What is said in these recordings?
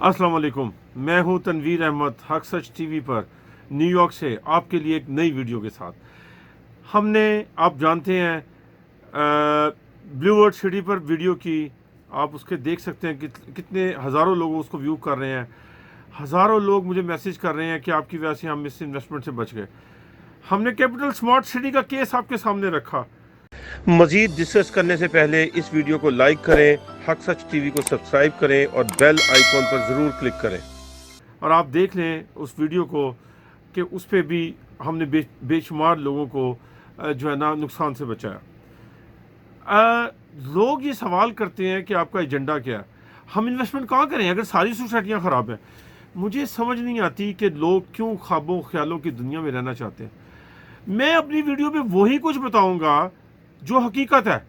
अस्सलाम वालेकुम। मैं हूं तनवीर अहमद, हक सच टीवी पर न्यूयॉर्क से आपके लिए एक नई वीडियो के साथ। हमने, आप जानते हैं, ब्लू वर्ल्ड सिटी पर वीडियो की। आप उसके देख सकते हैं कितने हज़ारों लोग उसको व्यू कर रहे हैं। हज़ारों लोग मुझे मैसेज कर रहे हैं कि आपकी वजह से हम इस इन्वेस्टमेंट से बच गए। हमने कैपिटल स्मार्ट सिटी का केस आपके सामने रखा। मज़ीद डिस्कस करने से पहले इस वीडियो को लाइक करें, हक सच टीवी को सब्सक्राइब करें और बेल आइकॉन पर ज़रूर क्लिक करें। और आप देख लें उस वीडियो को कि उस पर भी हमने बेशुमार लोगों को जो है ना नुकसान से बचाया। लोग ये सवाल करते हैं कि आपका एजेंडा क्या है, हम इन्वेस्टमेंट कहाँ करें अगर सारी सोसाइटियाँ ख़राब हैं। मुझे समझ नहीं आती कि लोग क्यों ख्वाबों ख्यालों की दुनिया में रहना चाहते हैं। मैं अपनी वीडियो में वही कुछ बताऊंगा जो हकीकत है।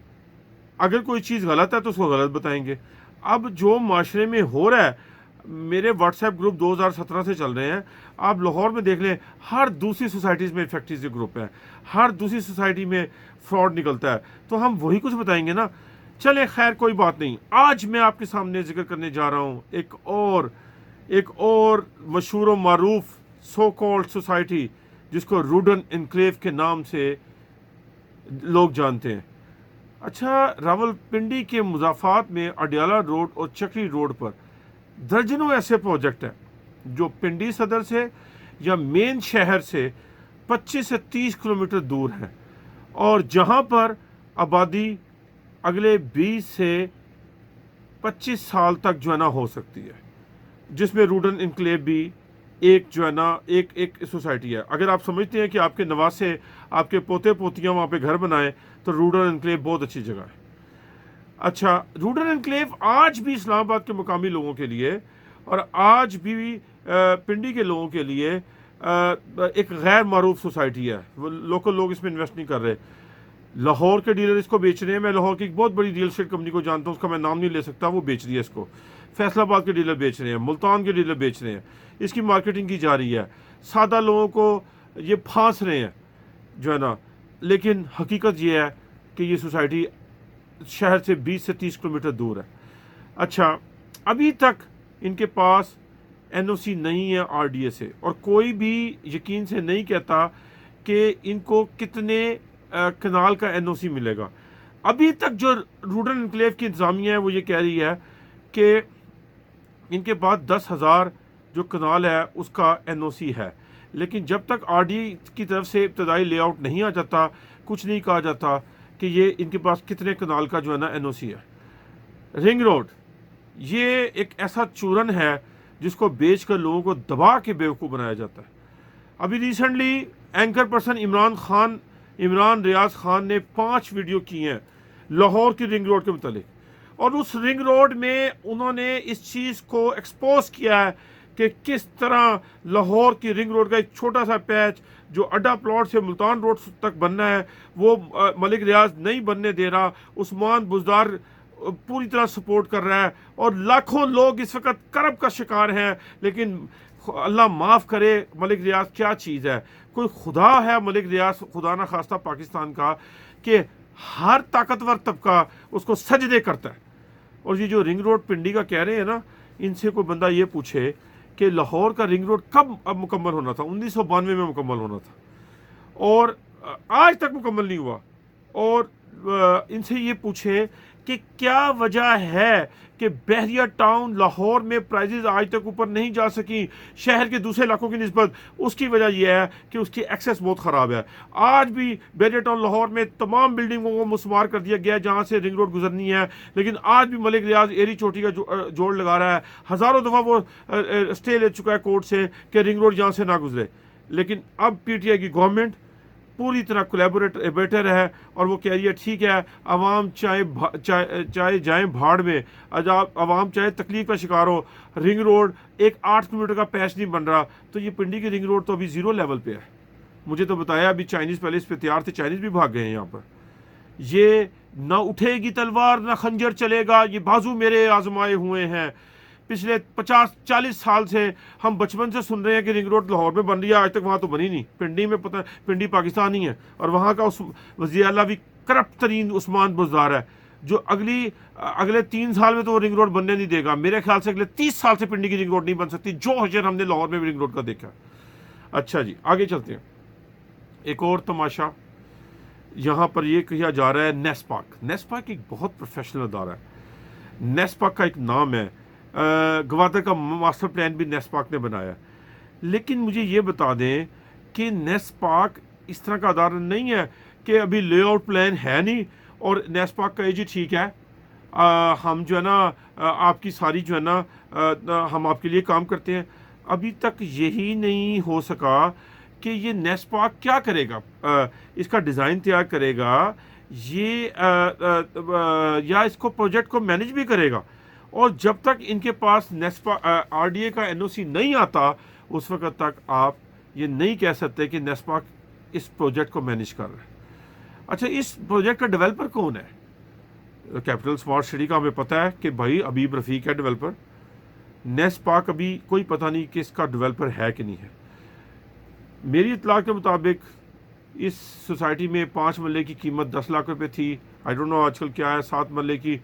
अगर कोई चीज़ गलत है तो उसको गलत बताएंगे। अब जो माशरे में हो रहा है, मेरे व्हाट्सएप ग्रुप 2017 से चल रहे हैं। आप लाहौर में देख लें, हर दूसरी सोसाइटीज़ में फैक्ट्रीज के ग्रुप हैं, हर दूसरी सोसाइटी में फ्रॉड निकलता है। तो हम वही कुछ बताएंगे ना। चले, खैर कोई बात नहीं। आज मैं आपके सामने जिक्र करने जा रहा हूँ एक और मशहूर व मारूफ सो कॉल्ड सोसाइटी जिसको रूडन इनक्लेव के नाम से लोग जानते हैं। अच्छा, रावलपिंडी के मुजाफात में अडियाला रोड और चक्री रोड पर दर्जनों ऐसे प्रोजेक्ट हैं जो पिंडी सदर से या मेन शहर से 25 से 30 किलोमीटर दूर हैं और जहां पर आबादी अगले 20 से 25 साल तक जो है ना हो सकती है, जिसमें रूडन इनक्लेव भी एक जो है ना एक सोसाइटी है। अगर आप समझते हैं कि आपके नवासे, आपके पोते पोतियां वहाँ पे घर बनाएं तो रूडन इनक्लेव बहुत अच्छी जगह है। अच्छा, रूडन इनक्लेव आज भी इस्लामाबाद के मुकामी लोगों के लिए और आज भी पिंडी के लोगों के लिए एक गैर मारूफ सोसाइटी है। वो लोकल लोग इसमें इन्वेस्ट नहीं कर रहे। लाहौर के डीलर इसको बेच रहे हैं। मैं लाहौर की एक बहुत बड़ी रियल एस्टेट कंपनी को जानता हूँ, उसका मैं नाम नहीं ले सकता, वो बेच रही है इसको। फैसलाबाद के डीलर बेच रहे हैं, मुल्तान के डीलर बेच रहे हैं, इसकी मार्केटिंग की जा रही है। सादा लोगों को ये फांस रहे हैं जो है ना। लेकिन हकीकत ये है कि ये सोसाइटी शहर से 20 से 30 किलोमीटर दूर है। अच्छा, अभी तक इनके पास एनओसी नहीं है आरडीए से, और कोई भी यकीन से नहीं कहता कि इनको कितने कनाल का एनओसी मिलेगा। अभी तक जो रूडन इनक्लेव की इंतजामिया है वो ये कह रही है कि इनके पास 10,000 जो कनाल है उसका एनओसी है, लेकिन जब तक आरडीए की तरफ से इब्तदाई लेआउट नहीं आ जाता, कुछ नहीं कहा जाता कि ये इनके पास कितने कनाल का जो है ना एनओसी है। रिंग रोड ये एक ऐसा चूरन है जिसको बेचकर लोगों को दबा के बेवकूफ़ बनाया जाता है। अभी recently anchor person Imran Riaz Khan ने 5 वीडियो की हैं लाहौर की रिंग रोड के मुतालिक, और उस रिंग रोड में उन्होंने इस चीज़ को एक्सपोज किया है कि किस तरह लाहौर की रिंग रोड का एक छोटा सा पैच जो अड्डा प्लॉट से मुल्तान रोड तक बनना है वो मलिक रियाज नहीं बनने दे रहा। उस्मान बुजदार पूरी तरह सपोर्ट कर रहा है और लाखों लोग इस वक्त करब का शिकार हैं। लेकिन अल्लाह माफ़ करे, मलिक रियाज क्या चीज़ है? कोई खुदा है मलिक रियाज, खुदा ना खास्ता पाकिस्तान का, कि हर ताकतवर तबका उसको सजदे करता है। और ये जो रिंग रोड पिंडी का कह रहे हैं ना, इनसे कोई बंदा ये पूछे कि लाहौर का रिंग रोड कब अब मुकम्मल होना था? 1992 में मुकम्मल होना था और आज तक मुकम्मल नहीं हुआ। और इनसे ये पूछे कि क्या वजह है कि बहरिया टाउन लाहौर में प्राइजेज आज तक ऊपर नहीं जा सकी शहर के दूसरे इलाकों की निस्बत। उसकी वजह यह है कि उसकी एक्सेस बहुत ख़राब है। आज भी बहरिया टाउन लाहौर में तमाम बिल्डिंगों को मुस्मार कर दिया गया है जहाँ से रिंग रोड गुजरनी है, लेकिन आज भी मलिक रियाज एरी चोटी का जोड़ लगा रहा है। हज़ारों दफ़ा वो स्टे ले चुका है कोर्ट से कि रिंग रोड यहाँ से ना गुजरे। लेकिन अब पीटीआई की गवर्नमेंट पूरी तरह कोलैबोरेटर है और वो कह रही है ठीक है, आवाम चाहे जाए भाड़ में, आवाम चाहे तकलीफ का शिकार हो, रिंग रोड एक 8 किलोमीटर का पैच नहीं बन रहा। तो ये पिंडी की रिंग रोड तो अभी 0 लेवल पे है। मुझे तो बताया अभी चाइनीज़ पहले इस पे तैयार थे, चाइनीज़ भी भाग गए हैं यहाँ पर। ये ना उठेगी तलवार ना खंजर चलेगा, ये बाजू मेरे आजमाए हुए हैं। पिछले 50-40 साल से हम बचपन से सुन रहे हैं कि रिंग रोड लाहौर में बन रही है, आज तक वहाँ तो बनी नहीं। पिंडी में पता, पिंडी पाकिस्तान ही है और वहाँ का उस वज़ीर आला भी करप्ट तरीन उस्मान बुजदार है। जो अगले 3 साल में तो वो रिंग रोड बनने नहीं देगा। मेरे ख्याल से अगले 30 साल से पिंडी की रिंग रोड नहीं बन सकती, जो हजर हमने लाहौर में रिंग रोड का देखा। अच्छा जी, आगे चलते हैं। एक और तमाशा यहाँ पर ये किया जा रहा है, नेस्पाक। नेस्पाक एक बहुत प्रोफेशनल अदारा है। नेस्पाक का एक नाम है, गवादर का मास्टर प्लान भी नेस्पाक ने बनाया। लेकिन मुझे ये बता दें कि नेस्पाक इस तरह का अदारा नहीं है कि अभी लेआउट प्लान है नहीं और नेस्पाक का जी ठीक है, हम जो है ना आपकी सारी जो है ना हम आपके लिए काम करते हैं। अभी तक यही नहीं हो सका कि ये नेस्पाक क्या करेगा, इसका डिज़ाइन तैयार करेगा ये या इसको प्रोजेक्ट को मैनेज भी करेगा। और जब तक इनके पास नेस्पाक आरडीए का एनओसी नहीं आता उस वक्त तक आप ये नहीं कह सकते कि नेस्पाक इस प्रोजेक्ट को मैनेज कर रहा है। अच्छा, इस प्रोजेक्ट का डेवलपर कौन है? कैपिटल स्मार्ट सिटी का हमें पता है कि भाई अबीब रफ़ीक है डेवलपर। नेस्पाक अभी कोई पता नहीं कि इसका डेवलपर है कि नहीं है। मेरी इतला के मुताबिक इस सोसाइटी में 5 मरले की कीमत 10 लाख रुपए थी। आई डोंट नो आजकल क्या है। 7 मरले की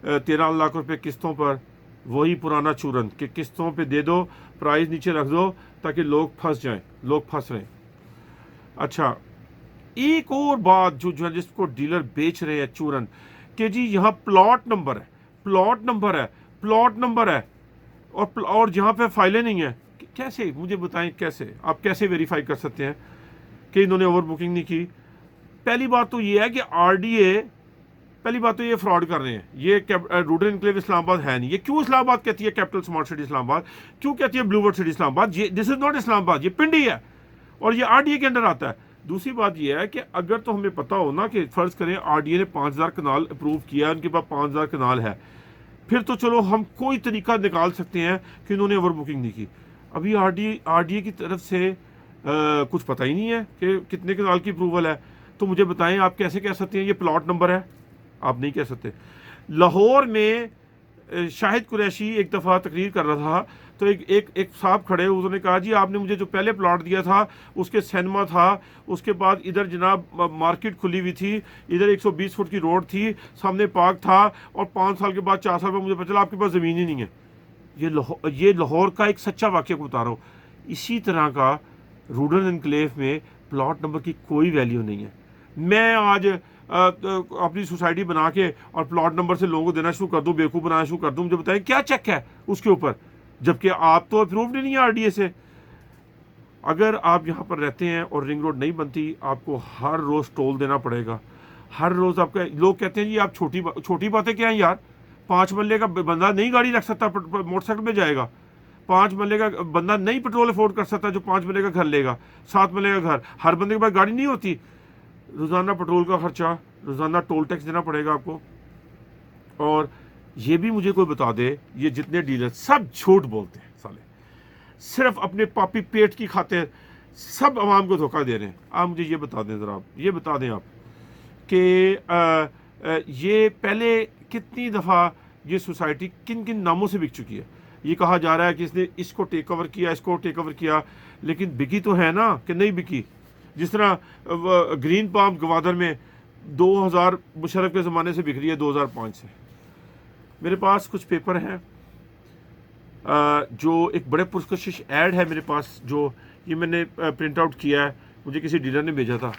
13 लाख रुपए किस्तों पर। वही पुराना चूरन कि किस्तों पे दे दो, प्राइस नीचे रख दो ताकि लोग फंस जाएं, लोग फंस रहे हैं। अच्छा, एक और बात जो है जिसको डीलर बेच रहे हैं चूरन कि जी यहाँ प्लॉट नंबर है, प्लॉट नंबर है, प्लॉट नंबर है और जहाँ पे फाइलें नहीं है। कैसे, मुझे बताएं कैसे, आप कैसे वेरीफाई कर सकते हैं कि इन्होंने ओवर बुकिंग नहीं की? पहली बात तो ये है कि आरडीए, पहली बात तो ये फ्रॉड कर रहे हैं। ये रूडर इनक्लेव इस्लामाबाद है नहीं। ये क्यों इस्लामाबाद कहती है कैपिटल स्मार्ट सिटी इस्लामाबाद, क्यों कहती है ब्लूवर्ड सिटी इस्लामाबाद? ये दिस इज नॉट इस्लामाबाद, ये पिंडी है और ये आरडीए के अंडर आता है। दूसरी बात यह है कि अगर तो हमें पता हो ना कि फ़र्ज़ करें आरडीए ने 5000 कनाल अप्रूव किया, उनके पास 5000 कनाल है, फिर तो चलो हम कोई तरीका निकाल सकते हैं कि इन्होंने ओवर बुकिंग नहीं की। अभी आरडीए की तरफ से कुछ पता ही नहीं है कि कितने कनाल की अप्रूवल है। तो मुझे बताएं, आप कैसे कह सकते हैं ये प्लॉट नंबर है? आप नहीं कह सकते। लाहौर में शाहिद कुरैशी एक दफ़ा तकरीर कर रहा था तो एक साहब खड़े, उन्होंने कहा जी आपने मुझे जो पहले प्लॉट दिया था उसके सिनेमा था, उसके बाद इधर जनाब मार्केट खुली हुई थी, इधर 120 फुट की रोड थी, सामने पार्क था और 5 साल के बाद 4 साल बाद मुझे पता चला आपके पास ज़मीन ही नहीं है। ये लाहौर का एक सच्चा वाक़या को बता रहा हूँ। इसी तरह का रूरल एनक्लेव में प्लॉट नंबर की कोई वैल्यू नहीं है। मैं आज अपनी सोसाइटी बना के और प्लॉट नंबर से लोगों को देना शुरू कर दूं, बेवकूफ़ बनाना शुरू कर दूं, मुझे बताएं क्या चेक है उसके ऊपर, जबकि आप तो अप्रूव्ड ही नहीं है आरडीए से। अगर आप यहाँ पर रहते हैं और रिंग रोड नहीं बनती, आपको हर रोज़ टोल देना पड़ेगा। हर रोज़ आपका, लोग कहते हैं जी आप छोटी बातें क्या हैं यार, 5 मरले का बंदा नहीं गाड़ी रख सकता, मोटरसाइकिल में जाएगा। 5 मरले का बंदा नहीं पेट्रोल अफोर्ड कर सकता जो 5 मरले का घर लेगा, 7 मरले का घर। हर बंदे के पास गाड़ी नहीं होती। रोज़ाना पेट्रोल का खर्चा, रोज़ाना टोल टैक्स देना पड़ेगा आपको। और ये भी मुझे कोई बता दे, ये जितने डीलर सब झूठ बोलते हैं साले, सिर्फ अपने पापी पेट की खातिर सब आवाम को धोखा दे रहे हैं। आप मुझे ये बता दें ज़रा, ये बता दें आप कि ये पहले कितनी दफ़ा ये सोसाइटी किन किन नामों से बिक चुकी है। ये कहा जा रहा है कि इसने इसको टेक ओवर किया, इसको टेक ओवर किया, लेकिन बिकी तो है ना कि नहीं बिकी। जिस तरह ग्रीन पाम गवादर में 2000 मुशर्रफ के ज़माने से बिक रही है, 2005 से। मेरे पास कुछ पेपर हैं जो एक बड़े पुरकशिश ऐड है मेरे पास, जो ये मैंने प्रिंट आउट किया है, मुझे किसी डीलर ने भेजा था।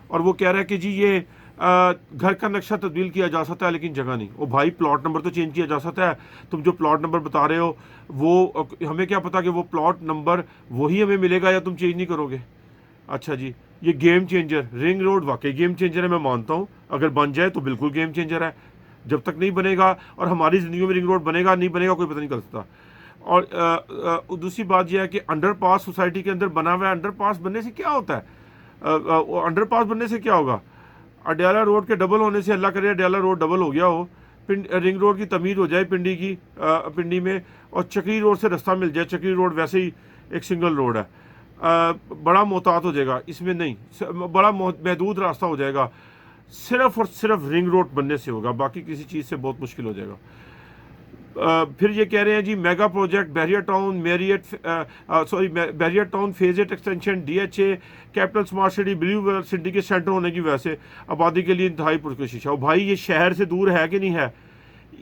और वो कह रहा है कि जी ये घर का नक्शा तब्दील किया जा सकता है लेकिन जगह नहीं। ओ भाई, प्लॉट नंबर तो चेंज किया जा सकता है। तुम जो प्लॉट नंबर बता रहे हो वो हमें क्या पता कि वो प्लॉट नंबर वही हमें मिलेगा या तुम चेंज नहीं करोगे। अच्छा जी, ये गेम चेंजर रिंग रोड वाकई गेम चेंजर है, मैं मानता हूँ। अगर बन जाए तो बिल्कुल गेम चेंजर है। जब तक नहीं बनेगा और हमारी ज़िंदगी में रिंग रोड बनेगा नहीं बनेगा कोई पता नहीं कर सकता। और दूसरी बात यह है कि अंडरपास सोसाइटी के अंदर बना हुआ है। अंडरपास बनने से क्या होता है? अंडरपास बनने से क्या होगा? अडयाला रोड के डबल होने से, अल्लाह करे अडयाला रोड डबल हो गया हो, रिंग रोड की तमीर हो जाए पिंडी में, और चक्री रोड से रास्ता मिल जाए। चक्री रोड वैसे ही एक सिंगल रोड है, बड़ा मोहतात हो जाएगा इसमें, नहीं बड़ा महदूद रास्ता हो जाएगा। सिर्फ और सिर्फ रिंग रोड बनने से होगा, बाकी किसी चीज़ से बहुत मुश्किल हो जाएगा। फिर ये कह रहे हैं जी mega project Bahria Town Bahria Town phase 8 extension DHA Capital Smart City Blue World City के सेंटर होने की वजह से आबादी के लिए इंतहाई पुरकशिश है। और भाई ये शहर से दूर है कि नहीं है,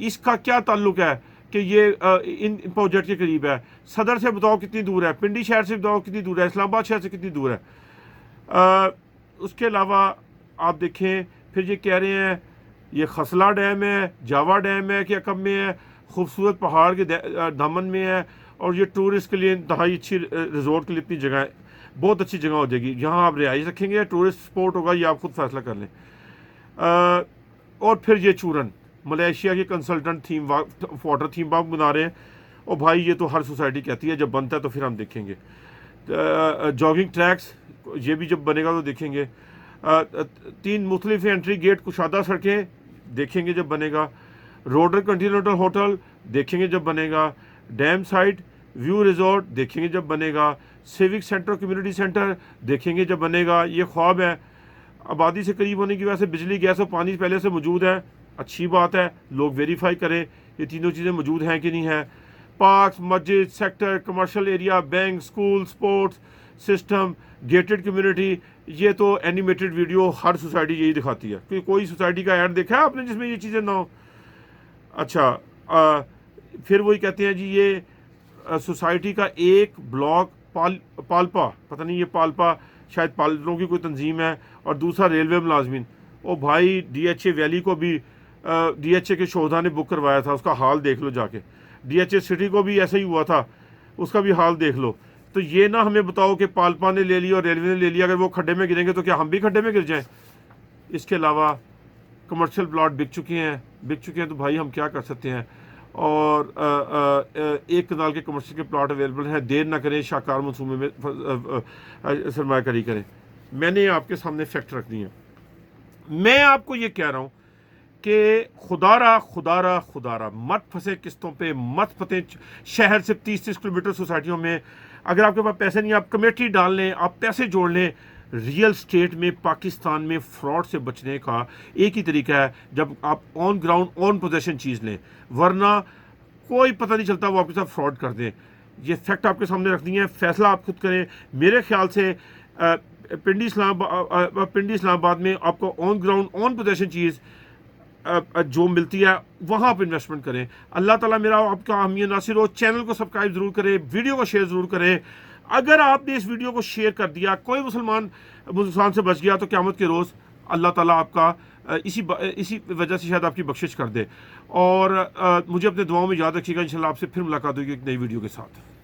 इसका क्या ताल्लुक है कि ये इन प्रोजेक्ट के करीब है। सदर से बताओ कितनी दूर है, पिंडी शहर से बताओ कितनी दूर है, इस्लामाबाद शहर से कितनी दूर है। उसके अलावा आप देखें फिर ये कह रहे हैं ये खसला डैम है, जावा डैम है कि कब में है, खूबसूरत पहाड़ के दामन में है और ये टूरिस्ट के लिए इंतहाई अच्छी रिजॉर्ट के लिए इतनी जगह है, बहुत अच्छी जगह हो जाएगी। यहाँ आप रिहाइश रखेंगे या टूरिस्ट स्पॉट होगा, ये आप खुद फैसला कर लें। और फिर ये चूरन मलेशिया के consultant theme water theme park बना रहे हैं। और भाई ये तो हर सोसाइटी कहती है, जब बनता है तो फिर हम देखेंगे। जॉगिंग ट्रैक्स ये भी जब बनेगा तो देखेंगे। 3 मुख्तलिफ एंट्री गेट कुशादा सड़कें देखेंगे जब बनेगा। रोडर कंटिनेंटल होटल देखेंगे जब बनेगा। डैम साइट व्यू रिजॉर्ट देखेंगे जब बनेगा। सिविक सेंटर कम्युनिटी सेंटर देखेंगे जब बनेगा। ये ख्वाब है। आबादी से करीब होने की वजह से बिजली गैस और पानी पहले से मौजूद है, अच्छी बात है, लोग वेरीफाई करें ये तीनों चीज़ें मौजूद हैं कि नहीं है। पार्क्स, मस्जिद, sector, commercial area, bank, school, sports system, gated community, ये तो एनिमेटेड वीडियो हर सोसाइटी यही दिखाती है। कोई सोसाइटी का ऐड देखा है आपने जिसमें ये चीज़ें ना हो? अच्छा, फिर वही कहते हैं जी ये सोसाइटी का एक ब्लॉक पालपा, पता नहीं ये पालपा शायद पालरों की कोई तंजीम है, और दूसरा रेलवे मुलाजमीन। ओ भाई DHA वैली को भी DHA के शोधा ने बुक करवाया था, उसका हाल देख लो जाके। DHA सिटी को भी ऐसा ही हुआ था, उसका भी हाल देख लो। तो ये ना हमें बताओ कि पालपा ने ले लिया और रेलवे ने ले लिया, अगर वो खड्डे में गिरेंगे तो क्या हम भी खड्डे में गिर जाएं? इसके अलावा कमर्शियल प्लॉट बिक चुके हैं तो भाई हम क्या कर सकते हैं। और 1 कनाल के कमर्शियल के प्लॉट अवेलेबल हैं। देर ना करें, शाहकार मनसूबे में सरमायाकारी करें। मैंने आपके सामने फैक्ट रख दी है। मैं आपको ये कह रहा हूँ कि खुदारा मत फंसे किस्तों पे, मत फंसे शहर से 30-30 किलोमीटर सोसाइटियों में। अगर आपके पास पैसे नहीं, आप कमेटी डाल लें, आप पैसे जोड़ लें। रियल स्टेट में पाकिस्तान में फ्रॉड से बचने का एक ही तरीका है, जब आप ऑन ग्राउंड ऑन पोजेशन चीज़ लें, वरना कोई पता नहीं चलता वो आपके साथ फ्रॉड कर दें। ये फैक्ट आपके सामने रख दिए हैं, फैसला आप खुद करें। मेरे ख्याल से पिंडी इस्लामाबाद में आपको ऑन ग्राउंड ऑन पोजेशन चीज़ जो मिलती है वहाँ आप इन्वेस्टमेंट करें। अल्लाह ताला मेरा आपका हामी नासिर हो। चैनल को सब्सक्राइब ज़रूर करें, वीडियो को शेयर ज़रूर करें। अगर आपने इस वीडियो को शेयर कर दिया, कोई मुसलमान से बच गया, तो क़यामत के रोज़ अल्लाह ताला आपका इसी वजह से शायद आपकी बख्शिश कर दे। और मुझे अपने दुआओं में याद रखिएगा। इंशाल्लाह आपसे फिर मुलाकात होगी एक नई वीडियो के साथ।